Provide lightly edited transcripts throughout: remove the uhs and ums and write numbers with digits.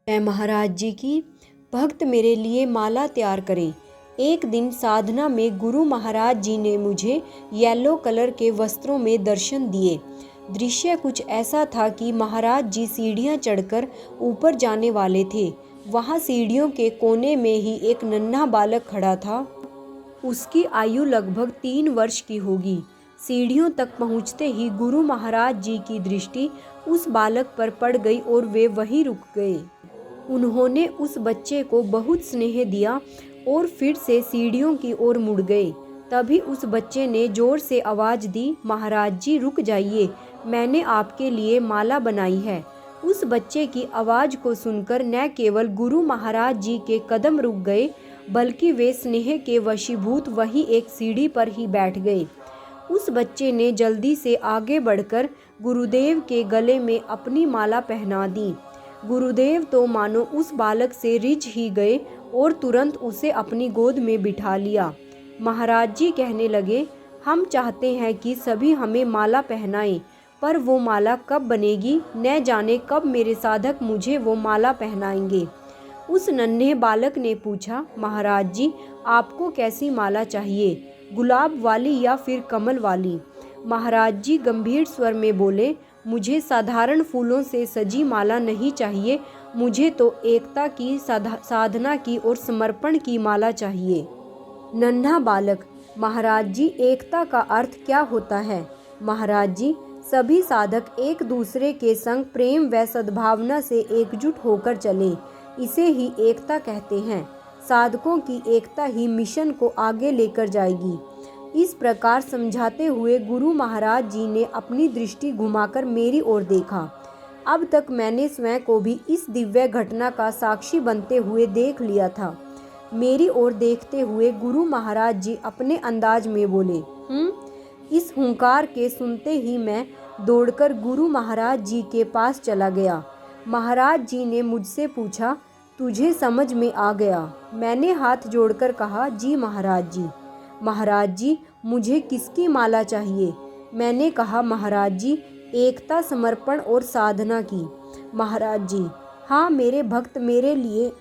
मैं महाराज जी की भक्त मेरे लिए माला तैयार करें। एक दिन साधना में गुरु महाराज जी ने मुझे येलो कलर के वस्त्रों में दर्शन दिए। दृश्य कुछ ऐसा था कि महाराज जी सीढ़ियां चढ़कर ऊपर जाने वाले थे। वहां सीढ़ियों के कोने में ही एक नन्हा बालक खड़ा था। उसकी आयु लगभग 3 वर्ष की होगी। सीढ़ियों तक पहुंचते ही गुरु महाराज जी की दृष्टि उस बालक पर पड़ गई और वे वहीं रुक गए। उन्होंने उस बच्चे को बहुत स्नेह दिया और फिर से सीढ़ियों की ओर मुड़ गए। तभी उस बच्चे ने जोर से आवाज़ दी, महाराज जी रुक जाइए, मैंने आपके लिए माला बनाई है। उस बच्चे की आवाज़ को सुनकर न केवल गुरु महाराज जी के कदम रुक गए, बल्कि वे स्नेह के वशीभूत वहीं एक सीढ़ी पर ही बैठ गए। उस बच्चे ने जल्दी से आगे बढ़कर गुरुदेव के गले में अपनी माला पहना दी। गुरुदेव तो मानो उस बालक से रिझ ही गए और तुरंत उसे अपनी गोद में बिठा लिया। महाराज जी कहने लगे, हम चाहते हैं कि सभी हमें माला पहनाएं, पर वो माला कब बनेगी, न जाने कब मेरे साधक मुझे वो माला पहनाएंगे। उस नन्हे बालक ने पूछा, महाराज जी आपको कैसी माला चाहिए, गुलाब वाली या फिर कमल वाली? महाराज जी गंभीर स्वर में बोले, मुझे साधारण फूलों से सजी माला नहीं चाहिए, मुझे तो एकता की, साधना की और समर्पण की माला चाहिए। नन्हा बालक, महाराज जी एकता का अर्थ क्या होता है? महाराज जी सभी साधक एक दूसरे के संग प्रेम व सद्भावना से एकजुट होकर चले, इसे ही एकता कहते हैं। साधकों की एकता ही मिशन को आगे लेकर जाएगी। इस प्रकार समझाते हुए गुरु महाराज जी ने अपनी दृष्टि घुमाकर मेरी ओर देखा। अब तक मैंने स्वयं को भी इस दिव्य घटना का साक्षी बनते हुए देख लिया था। मेरी ओर देखते हुए गुरु महाराज जी अपने अंदाज में बोले, इस हुंकार के सुनते ही मैं दौड़कर गुरु महाराज जी के पास चला गया। महाराज जी ने मुझसे पूछा, तुझे समझ में आ गया? मैंने हाथ जोड़कर कहा, जी महाराज जी। महाराज जी मुझे किसकी माला चाहिए? मैंने कहा, महाराज जी एकता, समर्पण और साधना की। महाराज जी, हाँ मेरे भक्त मेरे लिए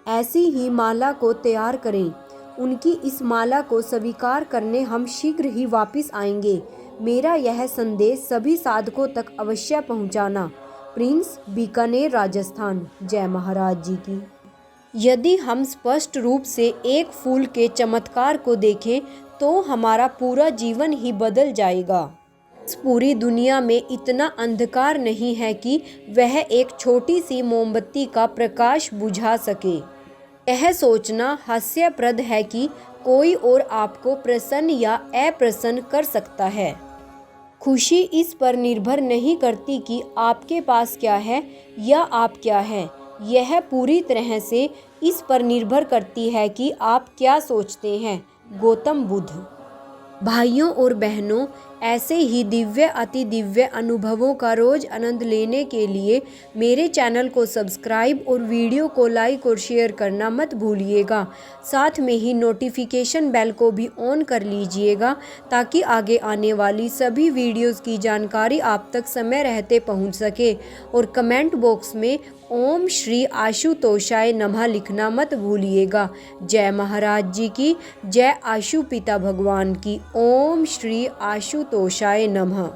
ऐसी ही माला को तैयार करें। उनकी इस माला को स्वीकार करने हम शीघ्र ही वापस आएंगे। मेरा यह संदेश सभी साधकों तक अवश्य पहुंचाना। प्रिंस, बीकानेर, राजस्थान। जय महाराज जी की। यदि हम स्पष्ट रूप से एक फूल के चमत्कार को देखें तो हमारा पूरा जीवन ही बदल जाएगा। इस पूरी दुनिया में इतना अंधकार नहीं है कि वह एक छोटी सी मोमबत्ती का प्रकाश बुझा सके। यह सोचना हास्यप्रद है कि कोई और आपको प्रसन्न या अप्रसन्न कर सकता है। खुशी इस पर निर्भर नहीं करती कि आपके पास क्या है या आप क्या हैं। यह पूरी तरह से इस पर निर्भर करती है कि आप क्या सोचते हैं। गौतम बुद्ध। भाइयों और बहनों, ऐसे ही दिव्य अति दिव्य अनुभवों का रोज आनंद लेने के लिए मेरे चैनल को सब्सक्राइब और वीडियो को लाइक और शेयर करना मत भूलिएगा। साथ में ही नोटिफिकेशन बेल को भी ऑन कर लीजिएगा ताकि आगे आने वाली सभी वीडियोस की जानकारी आप तक समय रहते पहुंच सके। और कमेंट बॉक्स में ओम श्री आशुतोषाय नमः लिखना मत भूलिएगा। जय महाराज जी की, जय आशु पिता भगवान की। ओम श्री आशुतोषाय नमः।